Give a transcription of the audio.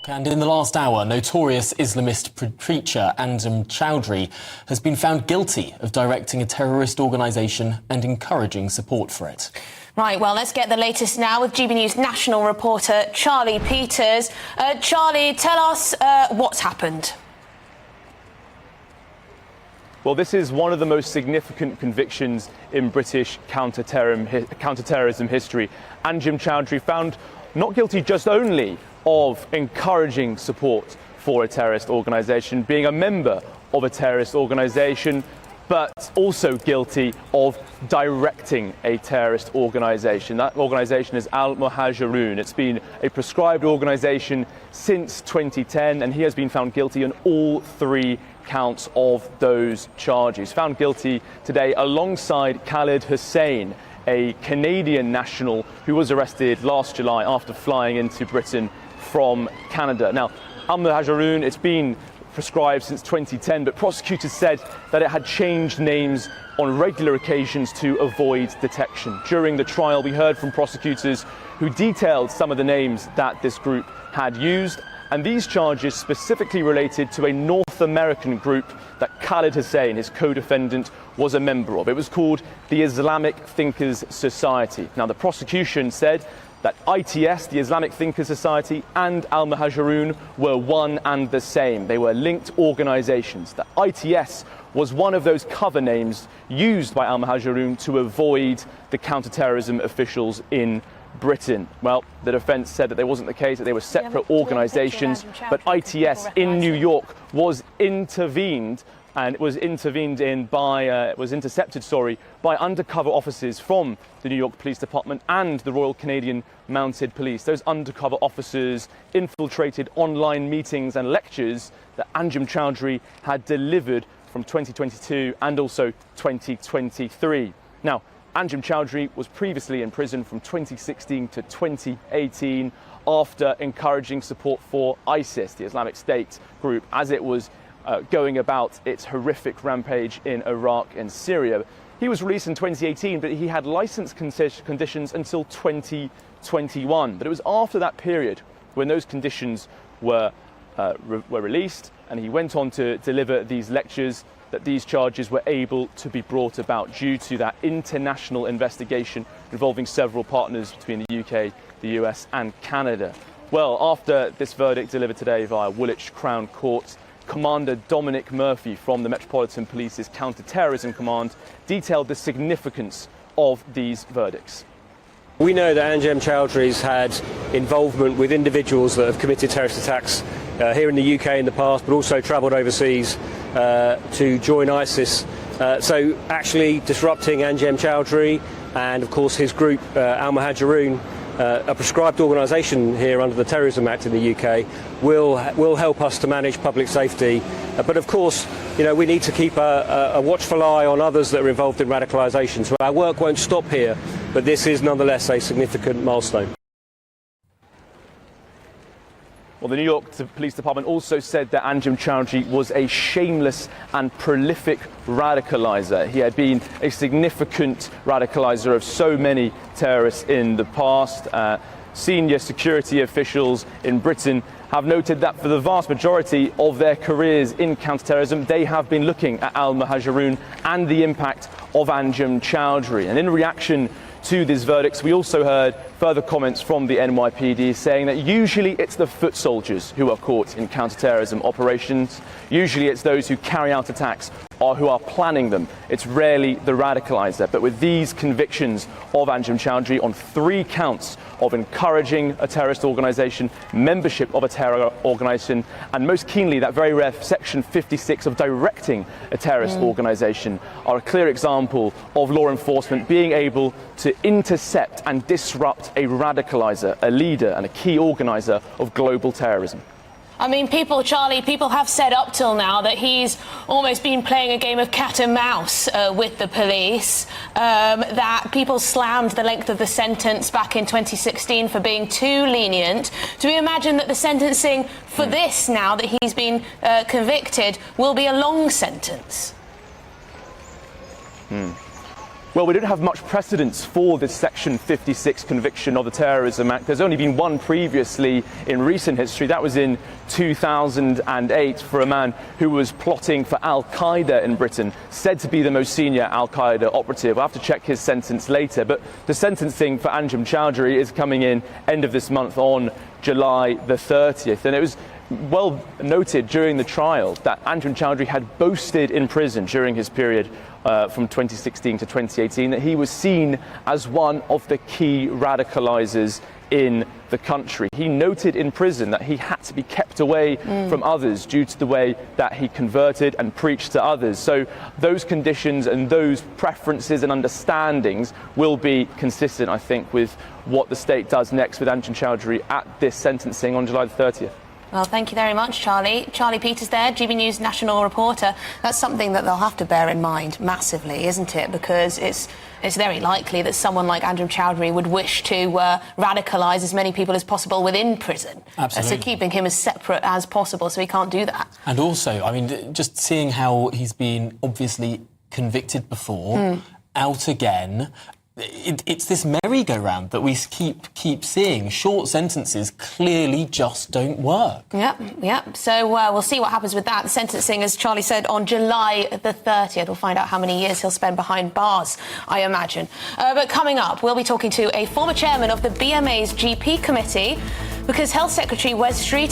And in the last hour, notorious Islamist preacher Anjem Choudary has been found guilty of directing a terrorist organisation and encouraging support for it. Right, well, let's get the latest now with GB News national reporter Charlie Peters. Charlie, tell us what's happened. Well, this is one of the most significant convictions in British counter-terrorism history. Anjem Choudary found not guilty just only of encouraging support for a terrorist organisation, being a member of a terrorist organisation, but also guilty of directing a terrorist organisation. That organisation is Al-Muhajirun. It's been a proscribed organisation since 2010, and he has been found guilty on all three counts of those charges. Found guilty today alongside Khalid Hussein, a Canadian national who was arrested last July after flying into Britain from Canada. Now, Al-Muhajirun, it's been proscribed since 2010, but prosecutors said that it had changed names on regular occasions to avoid detection. During the trial, we heard from prosecutors who detailed some of the names that this group had used, and these charges specifically related to a North American group that Khalid Hussein, his co-defendant, was a member of. It was called the Islamic Thinkers Society. Now, the prosecution said that ITS, the Islamic Thinkers Society, and Al-Muhajirun were one and the same. They were linked organisations. That ITS was one of those cover names used by Al-Muhajirun to avoid the counter-terrorism officials in Britain. Well, the defence said that there wasn't the case, that they were separate organisations, but ITS in New York was intervened, and it was intercepted by undercover officers from the New York Police Department and the Royal Canadian Mounted Police. Those undercover officers infiltrated online meetings and lectures that Anjem Choudary had delivered from 2022 and also 2023. Now, Anjem Choudary was previously in prison from 2016 to 2018 after encouraging support for ISIS, the Islamic State group, as it was going about its horrific rampage in Iraq and Syria. He was released in 2018, but he had license conditions until 2021. But it was after that period, when those conditions were released and he went on to deliver these lectures, that these charges were able to be brought about due to that international investigation involving several partners between the UK, the US and Canada. Well, after this verdict delivered today via Woolwich Crown Court, Commander Dominic Murphy from the Metropolitan Police's Counter-Terrorism Command detailed the significance of these verdicts. We know that Anjem Chowdary's had involvement with individuals that have committed terrorist attacks here in the UK in the past, but also travelled overseas to join ISIS. So actually disrupting Anjem Choudary and of course his group Al-Muhajirun, a prescribed organisation here under the Terrorism Act in the UK, will help us to manage public safety. But of course, you know, we need to keep a watchful eye on others that are involved in radicalisation. So our work won't stop here, but this is nonetheless a significant milestone. Well, the New York Police Department also said that Anjem Choudary was a shameless and prolific radicaliser. He had been a significant radicaliser of so many terrorists in the past. Senior security officials in Britain have noted that for the vast majority of their careers in counterterrorism, they have been looking at Al-Muhajirun and the impact of Anjem Choudary. And in reaction to these verdicts, we also heard further comments from the NYPD saying that usually it's the foot soldiers who are caught in counterterrorism operations. Usually it's those who carry out attacks or who are planning them. It's rarely the radicaliser. But with these convictions of Anjem Choudary on 3 counts of encouraging a terrorist organisation, membership of a terror organisation, and most keenly that very rare Section 56 of directing a terrorist organisation, are a clear example of law enforcement being able to intercept and disrupt a radicaliser, a leader and a key organiser of global terrorism. I mean, Charlie, people have said up till now that he's almost been playing a game of cat and mouse with the police, that people slammed the length of the sentence back in 2016 for being too lenient. Do we imagine that the sentencing for this, now that he's been convicted, will be a long sentence? Well, we don't have much precedence for this Section 56 conviction of the Terrorism Act. There's only been one previously in recent history. That was in 2008 for a man who was plotting for Al-Qaeda in Britain, said to be the most senior Al-Qaeda operative. I'll have to check his sentence later, but the sentencing for Anjem Choudary is coming in end of this month on July the 30th. And it was well noted during the trial that Anjem Choudary had boasted in prison during his period from 2016 to 2018 that he was seen as one of the key radicalisers in the country. He noted in prison that he had to be kept away from others due to the way that he converted and preached to others. So those conditions and those preferences and understandings will be consistent, I think, with what the state does next with Anjem Choudary at this sentencing on July the 30th. Well, thank you very much, Charlie. Charlie Peters there, GB News national reporter. That's something that they'll have to bear in mind massively, isn't it? Because it's very likely that someone like Anjem Choudary would wish to radicalise as many people as possible within prison. Absolutely. So keeping him as separate as possible, so he can't do that. And also, I mean, just seeing how he's been obviously convicted before, out again. It's this merry-go-round that we keep seeing. Short sentences clearly just don't work. Yep. So we'll see what happens with that. The sentencing, as Charlie said, on July the 30th. We'll find out how many years he'll spend behind bars, I imagine. But coming up, we'll be talking to a former chairman of the BMA's GP committee, because Health Secretary Wes Streeter